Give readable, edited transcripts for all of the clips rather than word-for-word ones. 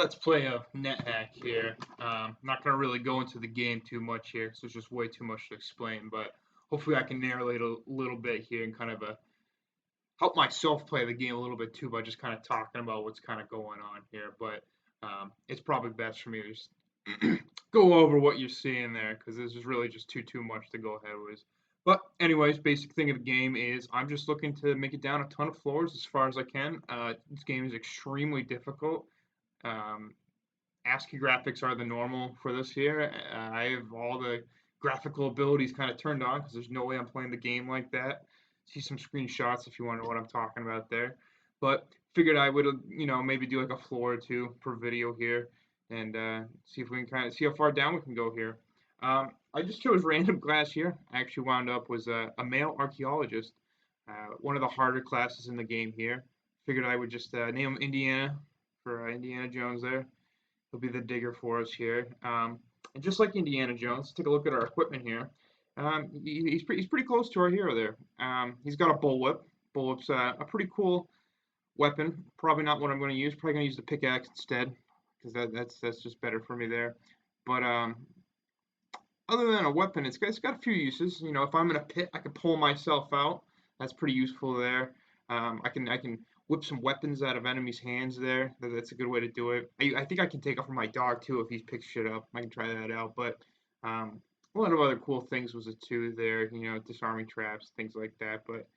let's play a NetHack here. Not going to really go into the game too much here, so it's just way too much to explain. But hopefully, I can narrate a little bit here and kind of help myself play the game a little bit too by just kind of talking about what's kind of going on here. But it's probably best for me to just go over what you're seeing there because this is really just too much to go ahead with. But anyways, basic thing of the game is I'm just looking to make it down a ton of floors as far as I can. This game is extremely difficult. Um, ASCII graphics are the normal for this here. I have all the graphical abilities kind of turned on because there's no way I'm playing the game like that. See some screenshots if you wonder what I'm talking about there. But figured I would, maybe do like a floor or two per video here and see if we can kind of see how far down we can go here. I just chose random class here. I actually wound up was a male archaeologist, one of the harder classes in the game here. Figured I would just name him Indiana for Indiana Jones there. He'll be the digger for us here. And just like Indiana Jones, take a look at our equipment here. He's pretty close to our hero there. He's got a bullwhip. Bullwhip's a pretty cool weapon. Probably not what I'm going to use. Probably going to use the pickaxe instead because that's just better for me there. But other than a weapon, it's got a few uses. You know, if I'm in a pit, I can pull myself out. That's pretty useful there. I can whip some weapons out of enemies' hands there. That's a good way to do it. I think I can take off from my dog too if he picks shit up. I can try that out. But a lot of other cool things was it too there. You know, disarming traps, things like that. But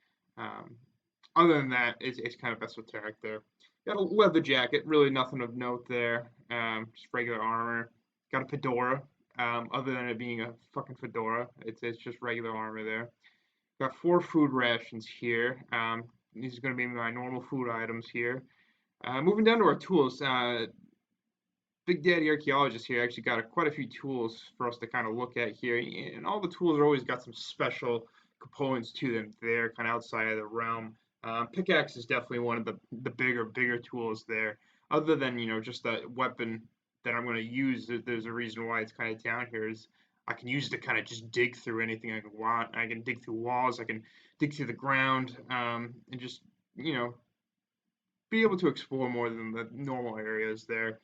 other than that, it's kind of esoteric there. Got a leather jacket, really nothing of note there. Just regular armor. Got a fedora. Other than it being a fucking fedora, it's just regular armor there. Got 4 food rations here. These are going to be my normal food items here. Moving down to our tools, Big Daddy Archaeologist here actually got quite a few tools for us to kind of look at here, and all the tools are always got some special components to them there, kind of outside of the realm. Pickaxe is definitely one of the bigger tools there. Other than just the weapon that I'm going to use, there's a reason why it's kind of down here. Is I can use it to kind of just dig through anything I want. I can dig through walls. I can dig through the ground, and just be able to explore more than the normal areas there.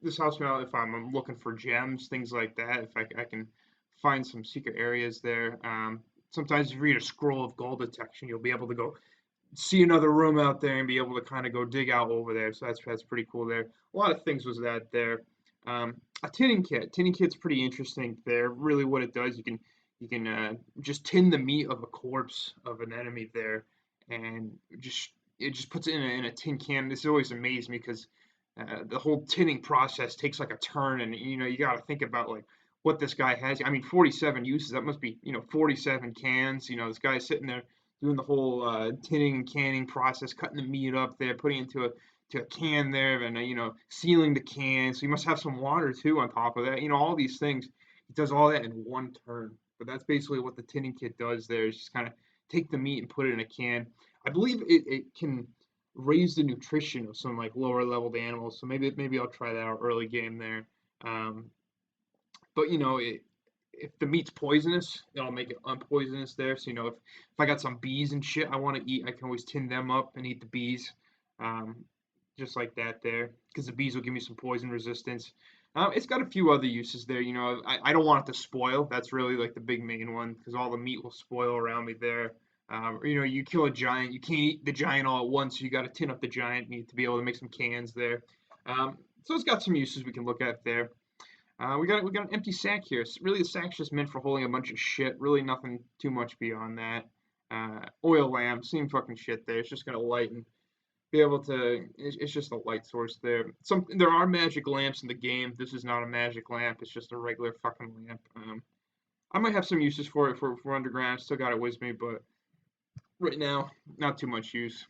This helps me out if I'm looking for gems, things like that. If I can find some secret areas there. Sometimes if you read a scroll of gold detection, you'll be able to go see another room out there and be able to kind of go dig out over there. So that's pretty cool there. A lot of things was that there. A tinning kit. Tinning kit's pretty interesting there. Really, what it does, you can just tin the meat of a corpse of an enemy there, and it just puts it in a tin can. This always amazed me because the whole tinning process takes like a turn, and you got to think about like what this guy has. I mean, 47 uses. That must be 47 cans. This guy's sitting there doing the whole tinning and canning process, cutting the meat up there, putting it into a can there, and sealing the can. So you must have some water too on top of that. All these things. He does all that in one turn. But that's basically what the tinning kit does there. Is just kind of take the meat and put it in a can. I believe it can raise the nutrition of some like lower leveled animals. So maybe I'll try that out early game there. Um, but if the meat's poisonous, it'll make it unpoisonous there. So if I got some bees and shit I want to eat, I can always tin them up and eat the bees, um, just like that there, because the bees will give me some poison resistance. It's got a few other uses there. I don't want it to spoil. That's really like the big main one because all the meat will spoil around me there. Or, you kill a giant, you can't eat the giant all at once, so you got to tin up the giant. You need to be able to make some cans there. So it's got some uses we can look at there. We got an empty sack here. Really, the sack's just meant for holding a bunch of shit. Really, nothing too much beyond that. Oil lamp, same fucking shit there. It's just gonna lighten. Be able to. It's just a light source there. There are magic lamps in the game. This is not a magic lamp. It's just a regular fucking lamp. I might have some uses for it for underground. Still got it with me, but right now, not too much use.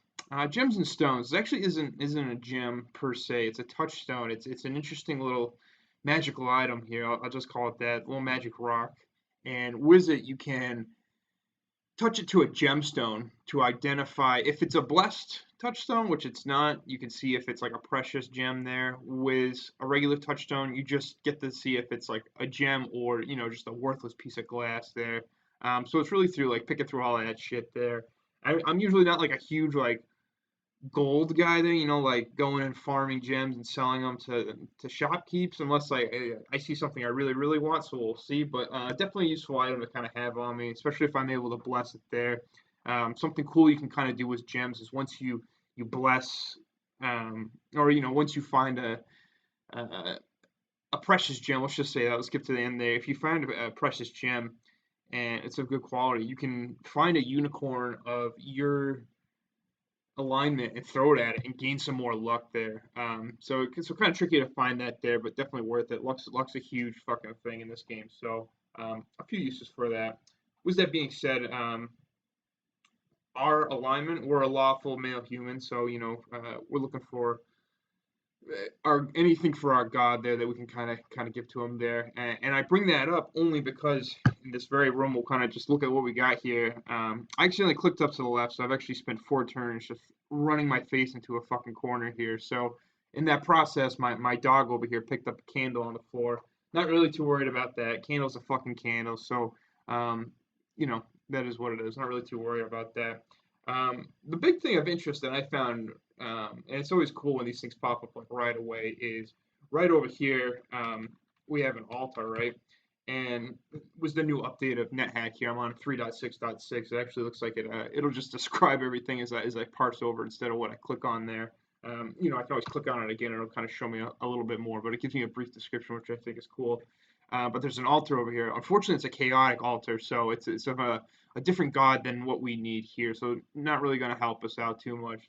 Gems and stones. This actually isn't a gem per se. It's a touchstone. It's an interesting little magical item here. I'll just call it that. Little magic rock. And with it, you can touch it to a gemstone to identify if it's a blessed touchstone, which it's not. You can see if it's like a precious gem there. With a regular touchstone, you just get to see if it's like a gem or just a worthless piece of glass there. So it's really through like picking through all of that shit there. I'm usually not like a huge like gold guy there, like going and farming gems and selling them to shopkeepers, unless I see something I really really want, so we'll see. But definitely a useful item to kind of have on me, especially if I'm able to bless it there. Something cool you can kind of do with gems is once you bless, or once you find a a precious gem. Let's just say that. Let's skip to the end there. If you find a precious gem and it's of good quality, you can find a unicorn of your alignment and throw it at it and gain some more luck there. So kind of tricky to find that there, but definitely worth it. Luck's a huge fucking thing in this game. So a few uses for that. With that being said, our alignment, we're a lawful male human, so we're looking for our anything for our God there that we can kind of give to him there. And I bring that up only because in this very room we'll kind of just look at what we got here. I accidentally clicked up to the left, so I've actually spent 4 turns just running my face into a fucking corner here. So in that process, my dog over here picked up a candle on the floor. Not really too worried about that. Candle's a fucking candle, so um, that is what it is. Not really too worried about that. The big thing of interest that I found, and it's always cool when these things pop up like right away, is right over here. We have an altar, right? And it was the new update of NetHack here. I'm on 3.6.6. It actually looks like it'll just describe everything as I parse over instead of what I click on there. I can always click on it again, and it'll kind of show me a little bit more, but it gives me a brief description, which I think is cool. But there's an altar over here. Unfortunately, it's a chaotic altar, so it's of a different god than what we need here. So not really going to help us out too much.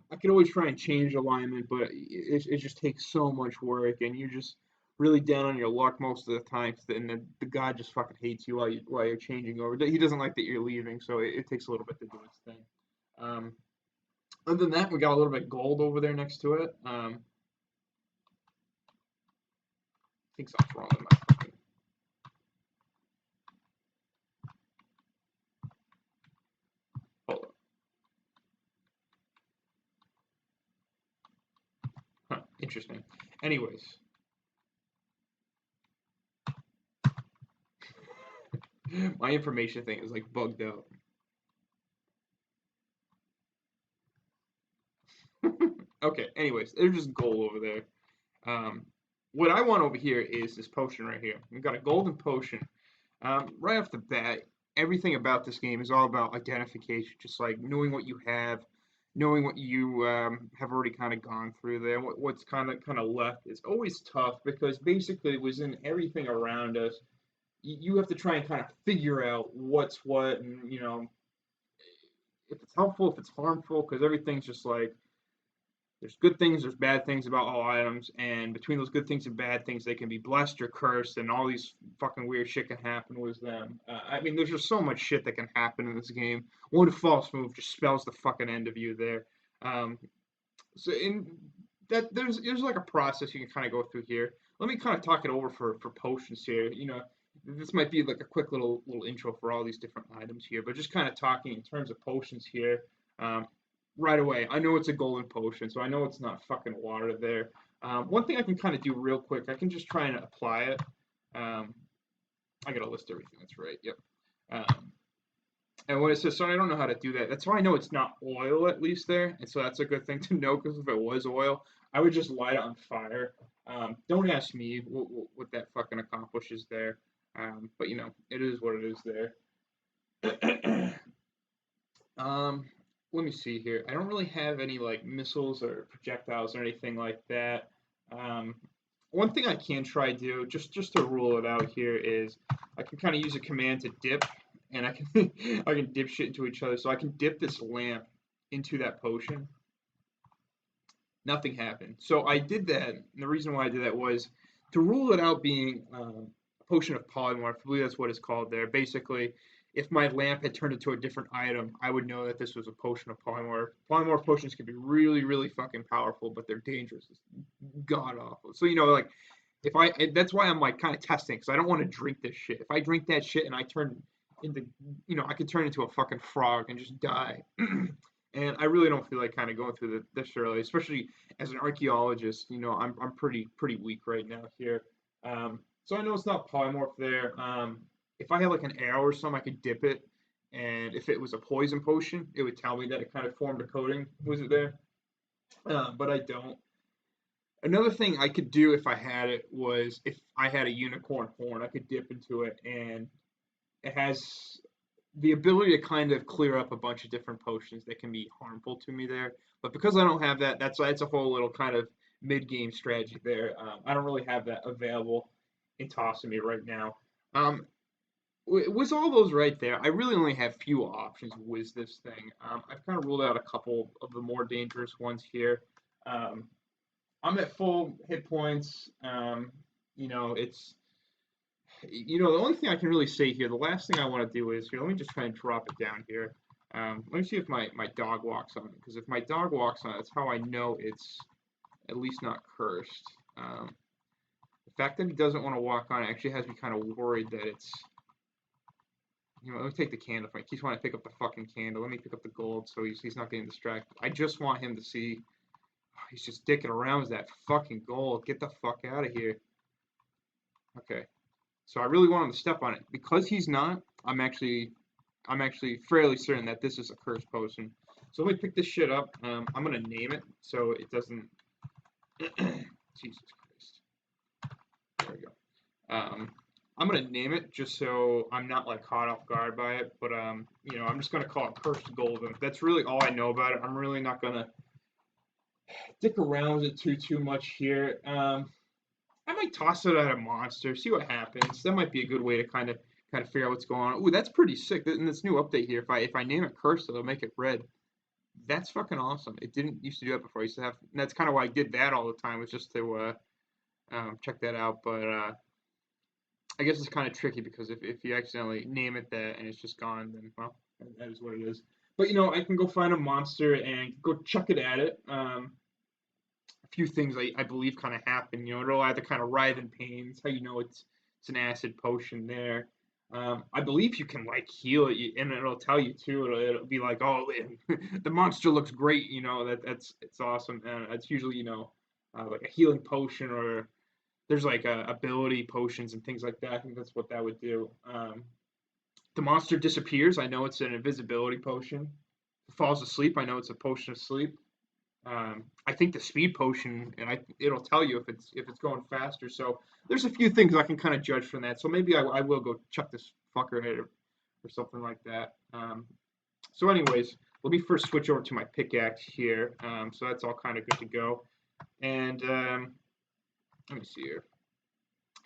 I could always try and change alignment, but it just takes so much work, and you're just really down on your luck most of the time. And the god just fucking hates you while you're changing over. He doesn't like that you're leaving, so it takes a little bit to do its thing. Um, Other than that, we got a little bit of gold over there next to it. I think something's wrong with my fucking. Hold up. Huh, interesting. Anyways, my information thing is like bugged out. Okay, anyways, there's just gold over there. Um, what I want over here is this potion right here. We've got a golden potion. Right off the bat, everything about this game is all about identification, just like knowing what you have, knowing what you have already kind of gone through there, what's kind of left. It's always tough because basically it was in everything around us. You have to try and kind of figure out what's what, and if it's helpful, if it's harmful, because everything's just like there's good things, there's bad things about all items, and between those good things and bad things, they can be blessed or cursed, and all these fucking weird shit can happen with them. I mean, there's just so much shit that can happen in this game. One false move just spells the fucking end of you there. Um, so in that there's like a process you can kind of go through here. Let me kind of talk it over for potions here. This might be like a quick little intro for all these different items here, but just kind of talking in terms of potions here. Um, right away, I know it's a golden potion, so I know it's not fucking water there. One thing I can kind of do real quick, I can just try and apply it. Um, I gotta list everything. That's right. Yep. Um, and when it says, sorry, I don't know how to do that. That's why I know it's not oil, at least there. And so that's a good thing to know, because if it was oil, I would just light it on fire. Don't ask me what that fucking accomplishes there. But it is what it is there. um, Let me see here. I don't really have any like missiles or projectiles or anything like that. Um, One thing I can try do, just to rule it out here, is I can kind of use a command to dip, and I can I can dip shit into each other. So I can dip this lamp into that potion. Nothing happened. So I did that, and the reason why I did that was to rule it out being a potion of polymorph. I believe that's what it's called there. Basically, if my lamp had turned into a different item, I would know that this was a potion of polymorph. Polymorph potions can be really, really fucking powerful, but they're dangerous. It's god awful. So like if I that's why I'm like kind of testing, because I don't want to drink this shit. If I drink that shit and I turn into I could turn into a fucking frog and just die. And I really don't feel like kind of going through this early, especially as an archaeologist. I'm pretty weak right now here. So I know it's not polymorph there. If I had like an arrow or something, I could dip it, and if it was a poison potion, it would tell me that it kind of formed a coating. Was it there? But I don't. Another thing I could do if I had it was if I had a unicorn horn, I could dip into it, and it has the ability to kind of clear up a bunch of different potions that can be harmful to me there. But because I don't have that, that's a whole little kind of mid-game strategy there. I don't really have that available in tossing me right now. Um, was all those right there? I really only have few options with this thing. I've kind of ruled out a couple of the more dangerous ones here. Um, I'm at full hit points. It's the only thing I can really say here, the last thing I want to do is here. Let me just try and drop it down here. Let me see if my dog walks on it, because if my dog walks on it, that's how I know it's at least not cursed. The fact that he doesn't want to walk on it actually has me kind of worried that it's. Let me take the candle. If I keep wanting to pick up the fucking candle, let me pick up the gold so he's not getting distracted. I just want him to see. He's just dicking around with that fucking gold. Get the fuck out of here. Okay. So I really want him to step on it. Because he's not, I'm actually fairly certain that this is a cursed potion. So let me pick this shit up. I'm gonna name it so it doesn't. Jesus Christ. There we go. I'm gonna name it just so I'm not like caught off guard by it. But I'm just gonna call it cursed golden. That's really all I know about it. I'm really not gonna dick around with it too much here. I might toss it at a monster, see what happens. That might be a good way to kind of figure out what's going on. Ooh, that's pretty sick. In this new update here, if I name it Curse, it'll make it red. That's fucking awesome. It didn't used to do that before. I used to have. And that's kind of why I did that all the time. Was just to check that out. But I guess it's kind of tricky because if you accidentally name it that and it's just gone, then well, that is what it is. But I can go find a monster and go chuck it at it. A few things I believe kind of happen. It'll either kind of writhe in pain. It's how you know it's an acid potion there. I believe you can like heal it, and it'll tell you too. It'll be like, oh, the monster looks great. It's awesome. And it's usually like a healing potion, or there's like ability potions and things like that. I think that's what that would do. The monster disappears. I know it's an invisibility potion. If it falls asleep, I know it's a potion of sleep. I think the speed potion, and it'll tell you if it's going faster. So there's a few things I can kind of judge from that. So maybe I will go chuck this fucker at it or something like that. So anyways, let me first switch over to my pickaxe here. So that's all kind of good to go. And let me see here.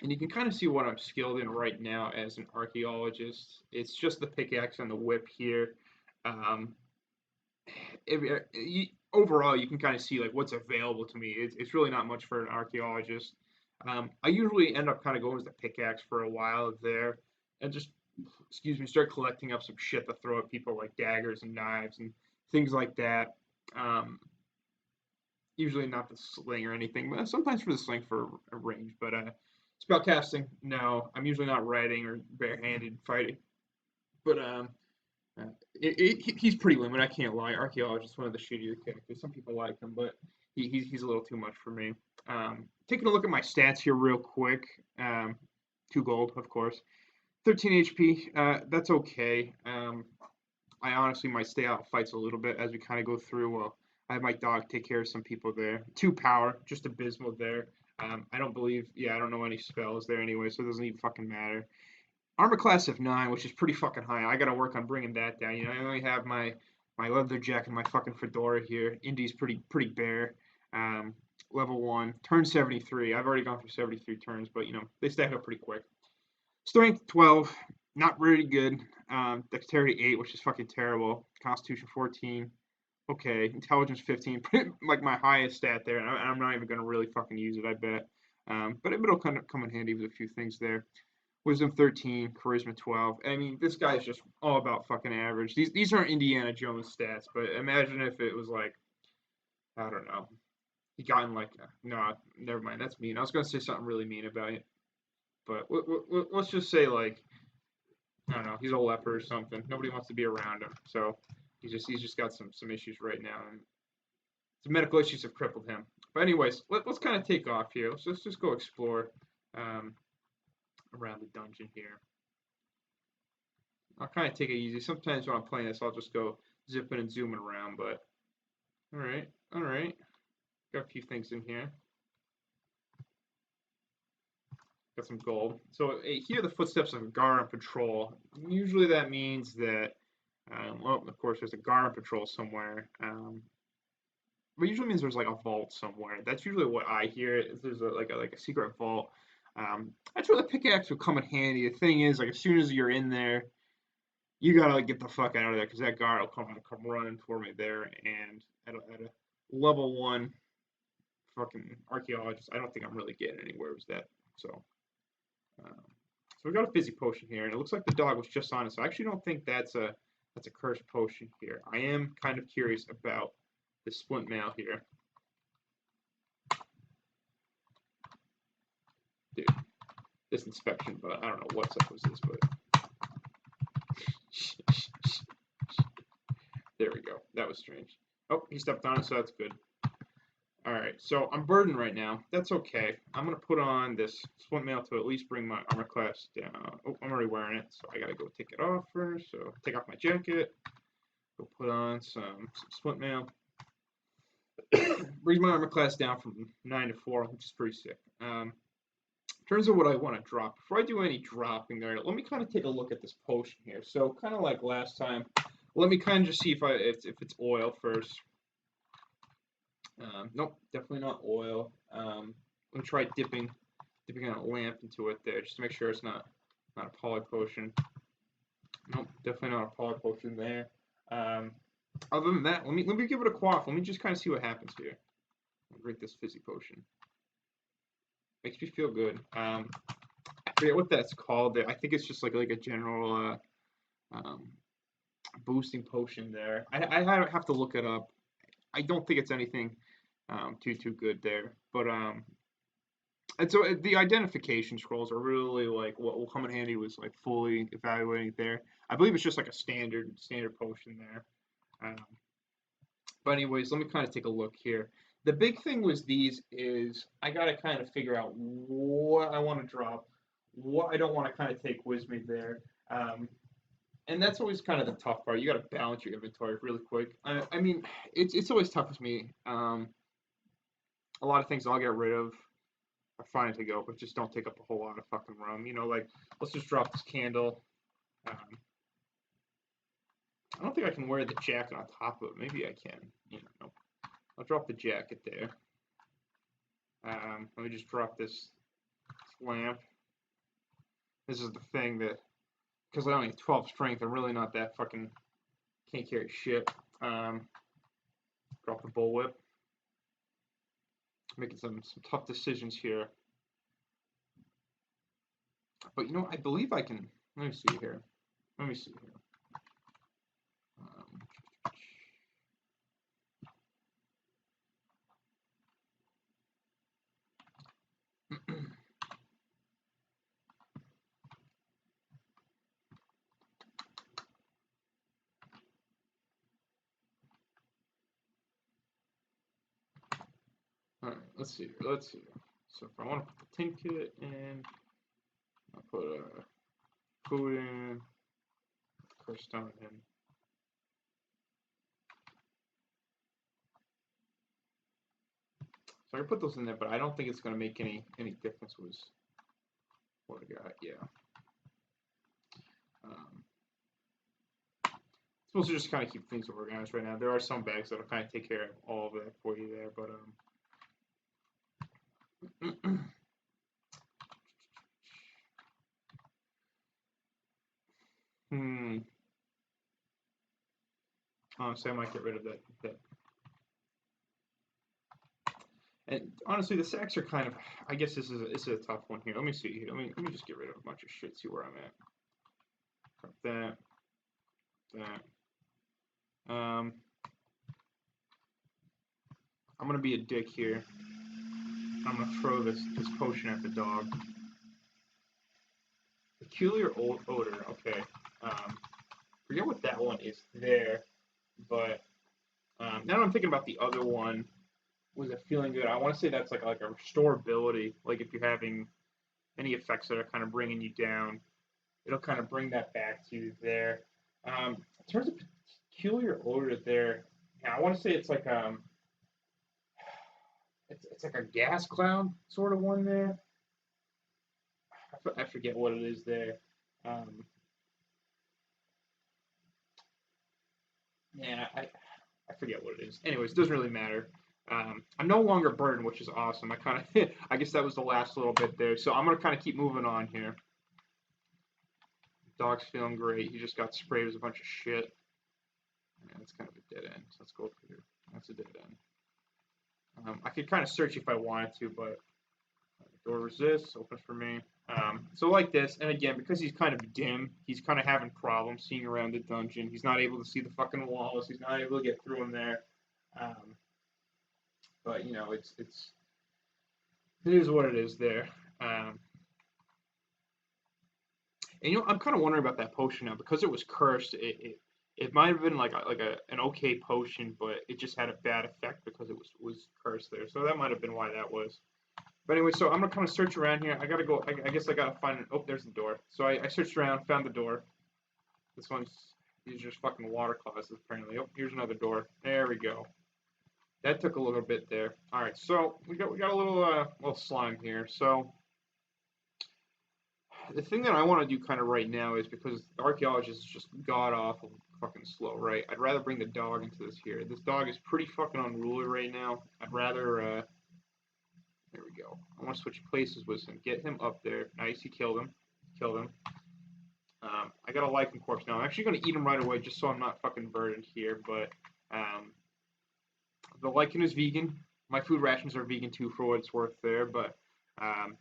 And you can kind of see what I'm skilled in right now as an archaeologist. It's just the pickaxe and the whip here. Um, Overall, you can kind of see like what's available to me. It's really not much for an archaeologist. I usually end up kind of going with the pickaxe for a while there, and just start collecting up some shit to throw at people like daggers and knives and things like that. Um, Usually not the sling or anything, but sometimes for the sling for a range. But spellcasting, no, I'm usually not riding or barehanded fighting. But he's pretty limited. I can't lie. Archaeologist is one of the shittier characters. Some people like him, but he's a little too much for me. Taking a look at my stats here real quick. 2 gold, of course. 13 HP. That's okay. I honestly might stay out of fights a little bit as we kind of go through. Well, I have my dog take care of some people there. 2 power, just abysmal there. I don't know any spells there anyway, so it doesn't even fucking matter. Armor class of 9, which is pretty fucking high. I gotta work on bringing that down. I only have my leather jacket and my fucking fedora here. Indy's pretty bare. Level 1, turn 73. I've already gone through 73 turns, but they stack up pretty quick. Strength 12, not really good. Dexterity 8, which is fucking terrible. Constitution 14, okay. Intelligence 15, like my highest stat there, and I'm not even gonna really fucking use it, I bet. But it'll kind of come in handy with a few things there. Wisdom 13, Charisma 12. I mean, this guy's just all about fucking average. These aren't Indiana Jones stats, but imagine if it was like, I don't know, he gotten like, no, never mind, that's mean. I was gonna say something really mean about it, but let's just say like, I don't know, he's a leper or something. Nobody wants to be around him, so he's just got some issues right now, and some medical issues have crippled him. But anyways, let's kind of take off here. Let's just go explore. Around the dungeon here. I'll kind of take it easy. Sometimes when I'm playing this, I'll just go zipping and zooming around, but all right, all right. Got a few things in here. Got some gold. So here are the footsteps of a guard on patrol. Usually that means that, well, of course, there's a guard on patrol somewhere. But usually means there's like a vault somewhere. That's usually what I hear. If there's like a secret vault. That's where the pickaxe would come in handy. The thing is, like as soon as you're in there, you gotta like, get the fuck out of there because that guard will come running for me there. And at a level 1 fucking archaeologist, I don't think I'm really getting anywhere with that. So. So we got a fizzy potion here, and it looks like the dog was just on it. So I actually don't think that's a cursed potion here. I am kind of curious about the Splint Mail here. Dude, this inspection, but I don't know what stuff was this, but there we go. That was strange. Oh, he stepped on it, so that's good. Alright, so I'm burdened right now. That's okay. I'm going to put on this Splint Mail to at least bring my armor class down. Oh, I'm already wearing it, so I got to go take it off first. So take off my jacket. Go put on some Splint Mail. Brings my armor class down from 9 to 4, which is pretty sick. In terms of what I want to drop, before I do any dropping there, let me kind of take a look at this potion here. So kind of like last time, let me kind of just see if it's oil first. Nope, definitely not oil. Let me try dipping on a lamp into it there, just to make sure it's not a poly potion. Nope, definitely not a poly potion there. Other than that, let me give it a quaff. Let me just kind of see what happens here. I'll drink this fizzy potion. Makes me feel good. I forget what that's called there. I think it's just like a general boosting potion there. I have to look it up. I don't think it's anything too good there. But and so the identification scrolls are really like what will come in handy was like fully evaluating there. I believe it's just like a standard potion there. But anyways, let me kind of take a look here. The big thing was these is I got to kind of figure out what I want to drop, what I don't want to kind of take with me there. And that's always kind of the tough part. You got to balance your inventory really quick. I mean, it's always tough with me. A lot of things I'll get rid of are fine to go, but just don't take up a whole lot of fucking room. You know, like let's just drop this candle. I don't think I can wear the jacket on top of it. Maybe I can. You know, I'll drop the jacket there. Let me just drop this lamp. This is the thing that, because I only have 12 strength, I'm really not that fucking, can't carry shit. Drop the bullwhip. Making some tough decisions here. But you know, I believe I can, let me see here. Let me see here. Alright, let's see. So if I want to put the tin kit in, I'll put food in, stone in. So I can put those in there, but I don't think it's going to make any difference with what I got. Yeah. Supposed to just kind of keep things organized right now. There are some bags that'll kind of take care of all of that for you there, but honestly, I might get rid of that. And honestly, the sacks are kind of. I guess this is a tough one here. Let me see. Let me just get rid of a bunch of shit. See where I'm at. Drop that. I'm gonna be a dick here. I'm gonna throw this potion at the dog. Peculiar odor. Okay. Forget what that one is there, but now that I'm thinking about the other one, was it feeling good? I want to say that's like a restorability. Like if you're having any effects that are kind of bringing you down, it'll kind of bring that back to you there. In terms of peculiar odor there, yeah, I want to say it's like it's like a gas cloud sort of one there. I forget what it is there. Um, yeah, I forget what it is. Anyways, it doesn't really matter. I'm no longer burdened, which is awesome. I kind of I guess that was the last little bit there. So I'm gonna kind of keep moving on here. Dog's feeling great. He just got sprayed with a bunch of shit. Yeah, that's kind of a dead end. So let's go up here. That's a dead end. I could kind of search if I wanted to, but door resists, opens for me. So like this, and again, because he's kind of dim, he's kind of having problems seeing around the dungeon. He's not able to see the fucking walls. He's not able to get through them there. Um, but you know, it is what it is there. And you know, I'm kind of wondering about that potion now because it was cursed. It might have been like an okay potion, but it just had a bad effect because it was cursed there. So that might have been why that was. But anyway, so I'm gonna kind of search around here. I gotta go. I guess I gotta find. Oh, there's the door. So I searched around, found the door. This one's these are just fucking water closets apparently. Oh, here's another door. There we go. That took a little bit there. All right, so we got a little slime here. So the thing that I want to do kind of right now is because the archaeologist is just god awful fucking slow, right? I'd rather bring the dog into this here. This dog is pretty fucking unruly right now. I'd rather there we go. I want to switch places with him. Get him up there. Nice, he killed him. Killed him. I got a lichen corpse now. I'm actually going to eat him right away just so I'm not fucking burdened here. But the lichen is vegan. My food rations are vegan too, for what it's worth there. But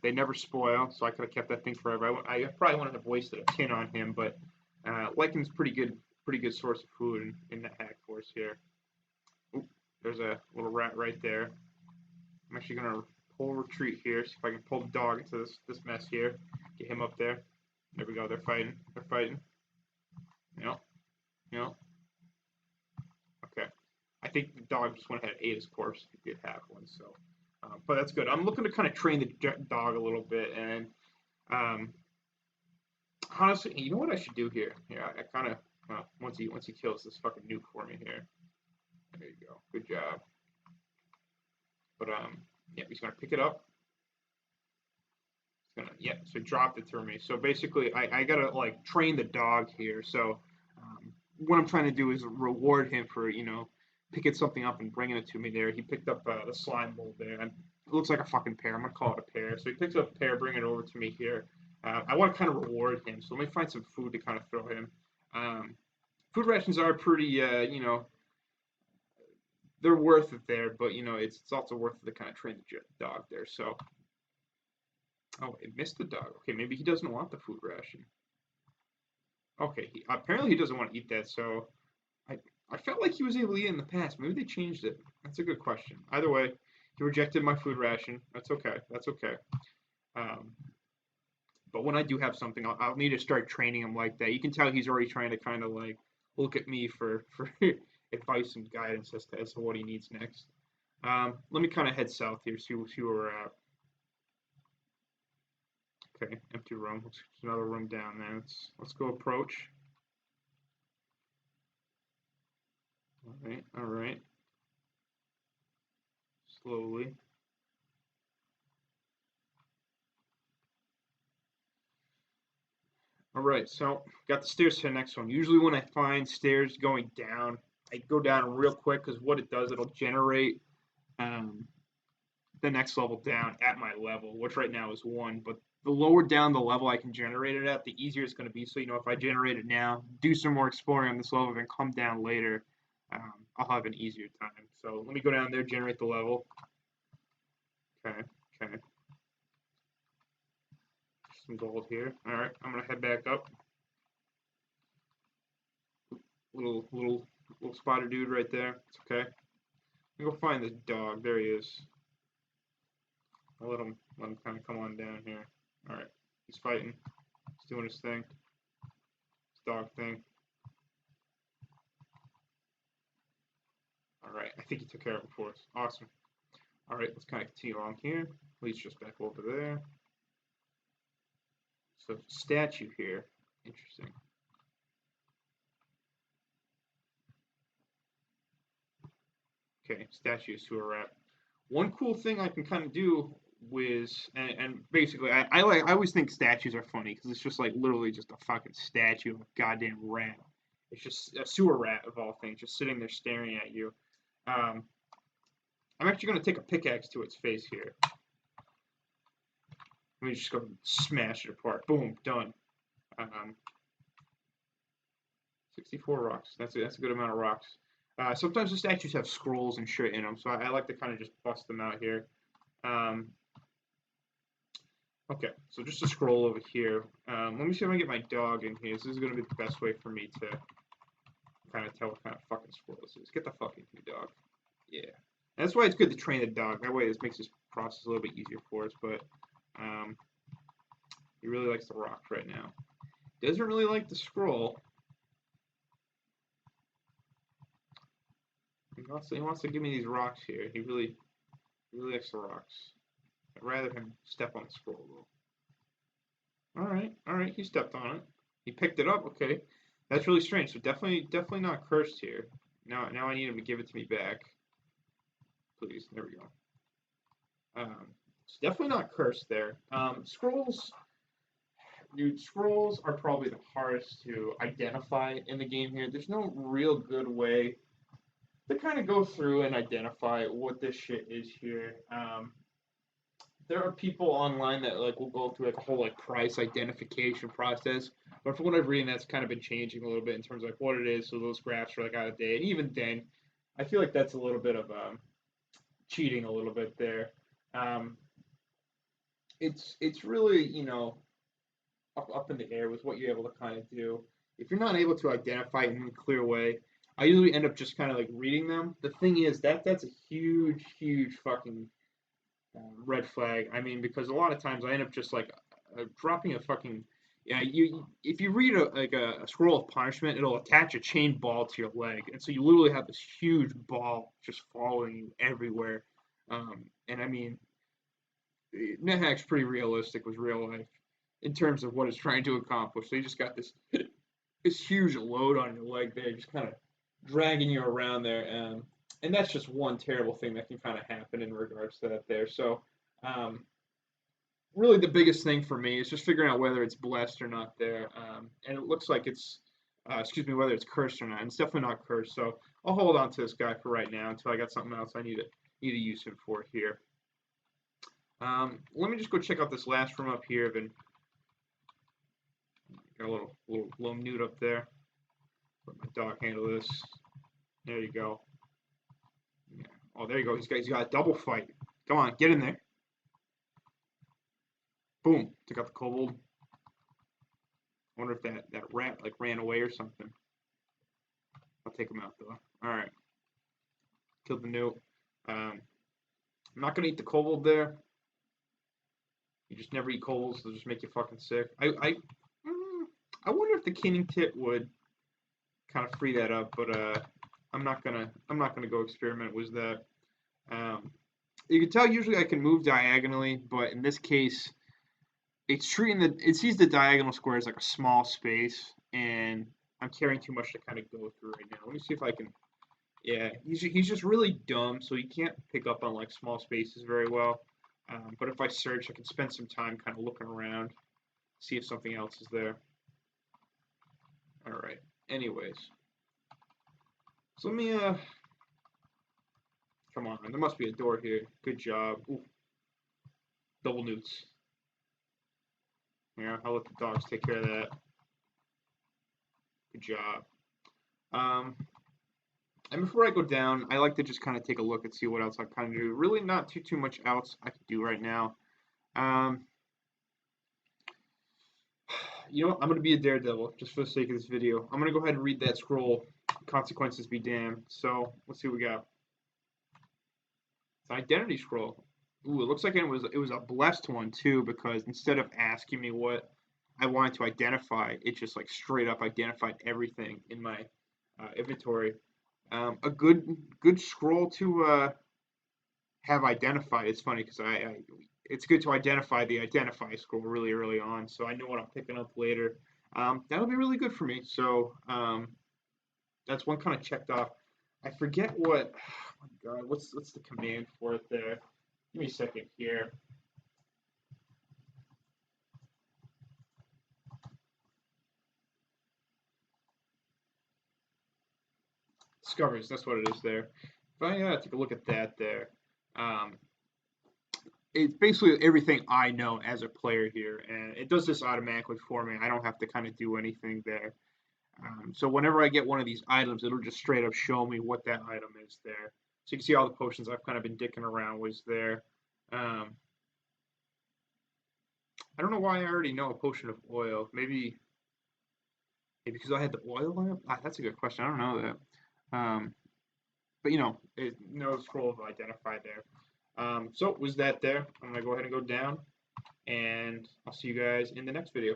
they never spoil, so I could have kept that thing forever. I probably wouldn't have wasted a tin on him, but liken's pretty good source of food in the hack force here. Oop, there's a little rat right there. I'm actually going to pull retreat here, see if I can pull the dog into this mess here. Get him up there. There we go. They're fighting. They're fighting. Yep. Yep. Okay. I think the dog just went ahead and ate his corpse. He did have one, so. But that's good. I'm looking to kind of train the dog a little bit, and honestly, you know what I should do here? Yeah, I kind of once he kills this fucking nuke for me here. There you go. Good job. But yeah, he's gonna pick it up. Yeah, so dropped it to me. So basically, I gotta like train the dog here. So what I'm trying to do is reward him for picking something up and bringing it to me. There, he picked up the slime mold there, and it looks like a fucking pear. I'm gonna call it a pear. So he picks up a pear, bring it over to me here. I want to kind of reward him, so let me find some food to kind of throw him. Food rations are pretty, they're worth it there, but it's also worth it to kind of train the dog there. So. Oh, it missed the dog. Okay, maybe he doesn't want the food ration. Okay, apparently he doesn't want to eat that, so I felt like he was able to eat it in the past. Maybe they changed it. That's a good question. Either way, he rejected my food ration. That's okay. That's okay. Um, but when I do have something, I'll need to start training him like that. You can tell he's already trying to kind of like look at me for advice and guidance as to what he needs next. Let me kind of head south here, see where we're at. Okay, empty room. There's another room down there. Let's go approach. All right. Slowly. All right, so got the stairs to the next one. Usually when I find stairs going down, I go down real quick because what it does, it'll generate the next level down at my level, which right now is 1. But the lower down the level I can generate it at, the easier it's going to be. So, if I generate it now, do some more exploring on this level, and come down later, I'll have an easier time. So let me go down there, generate the level. Okay. Some gold here. All right, I'm going to head back up. Little spider dude right there. It's okay. I'm going to go find this dog. There he is. I'll let him kind of come on down here. All right, he's fighting. He's doing his thing. His dog thing. All right, I think he took care of it for us. Awesome. All right, let's kind of continue along here. Leads just back over there. So statue here, Interesting. Okay, statue sewer rat. One cool thing I can kind of do and basically I always think statues are funny because it's just like literally just a fucking statue of a goddamn rat. It's just a sewer rat of all things, just sitting there staring at you. Um, I'm actually gonna take a pickaxe to its face here. Let me just go smash it apart. Boom, done. Um, 64 rocks. That's a good amount of rocks. Sometimes the statues have scrolls and shit in them, so I like to kind of just bust them out here. Um, okay, so just a scroll over here. Let me see if I can get my dog in here. This is going to be the best way for me to kind of tell what kind of fucking scroll this is. Get the fuck in here, dog. Yeah. And that's why it's good to train a dog. That way this makes this process a little bit easier for us, but he really likes the rocks right now. Doesn't really like the scroll. He wants to give me these rocks here. He really likes the rocks. I'd rather him step on the scroll though. All right. He stepped on it. He picked it up. Okay, that's really strange. So definitely not cursed here. Now I need him to give it to me back. Please. There we go. It's definitely not cursed there. Scrolls, dude. Scrolls are probably the hardest to identify in the game here. There's no real good way to kind of go through and identify what this shit is here. There are people online that like will go through like a whole like price identification process, but from what I've read, that's kind of been changing a little bit in terms of like what it is. So those graphs are like out of date, and even then, I feel like that's a little bit of cheating a little bit there. Um, it's really up in the air with what you're able to kind of do. If you're not able to identify it in a clear way, I usually end up just kind of like reading them. The thing is that's a huge fucking red flag. I mean, because a lot of times I end up just like dropping a fucking yeah. You if you read a scroll of punishment, it'll attach a chain ball to your leg, and so you literally have this huge ball just following you everywhere. And I mean, NetHack's pretty realistic with real life in terms of what it's trying to accomplish. They just got this huge load on your leg there, just kind of dragging you around there. And that's just one terrible thing that can kind of happen in regards to that there. So, um, really, the biggest thing for me is just figuring out whether it's blessed or not there. And it looks like excuse me, whether it's cursed or not. And it's definitely not cursed. So I'll hold on to this guy for right now until I got something else I need to use him for here. Let me just go check out this last room up here. Then got a little nude up there. Let my dog handle this. There you go. Yeah. Oh, there you go. He's got a double fight. Come on, get in there. Boom. Took out the kobold. I wonder if that rat like ran away or something. I'll take him out though. All right. Killed the newt. I'm not gonna eat the kobold there. You just never eat kobolds; they'll just make you fucking sick. I wonder if the killing tip would kind of free that up, but I'm not gonna go experiment with that. You can tell usually I can move diagonally, but in this case, it sees the diagonal square as like a small space, and I'm carrying too much to kind of go through right now. Let me see if I can. Yeah, he's just really dumb, so he can't pick up on like small spaces very well. But if I search, I can spend some time kind of looking around, see if something else is there. All right. Anyways, so let me come on, there must be a door here. Good job. Ooh, double newts. Yeah, I'll let the dogs take care of that. Good job. And before I go down, I like to just kind of take a look and see what else I kind of do. Really not too much else I can do right now. You know what? I'm going to be a daredevil just for the sake of this video. I'm going to go ahead and read that scroll. Consequences be damned. So, let's see what we got. It's an identity scroll. Ooh, it looks like it was a blessed one too, because instead of asking me what I wanted to identify, it just like straight up identified everything in my inventory. A good scroll to have identified. It's funny because it's good to identify the identify scroll really early on, so I know what I'm picking up later. that'll be really good for me. So that's one kind of checked off. I forget what. Oh my God, what's the command for it there? Give me a second here. Discoveries, that's what it is there. If I take a look at that there, um, it's basically everything I know as a player here, and it does this automatically for me. I don't have to kind of do anything there. So whenever I get one of these items, it'll just straight up show me what that item is there. So you can see all the potions I've kind of been dicking around was there. Um, I don't know why I already know a potion of oil. Maybe because I had the oil on it. That's a good question. I don't know that. But no scroll of identify there. So was that there? I'm gonna go ahead and go down, and I'll see you guys in the next video.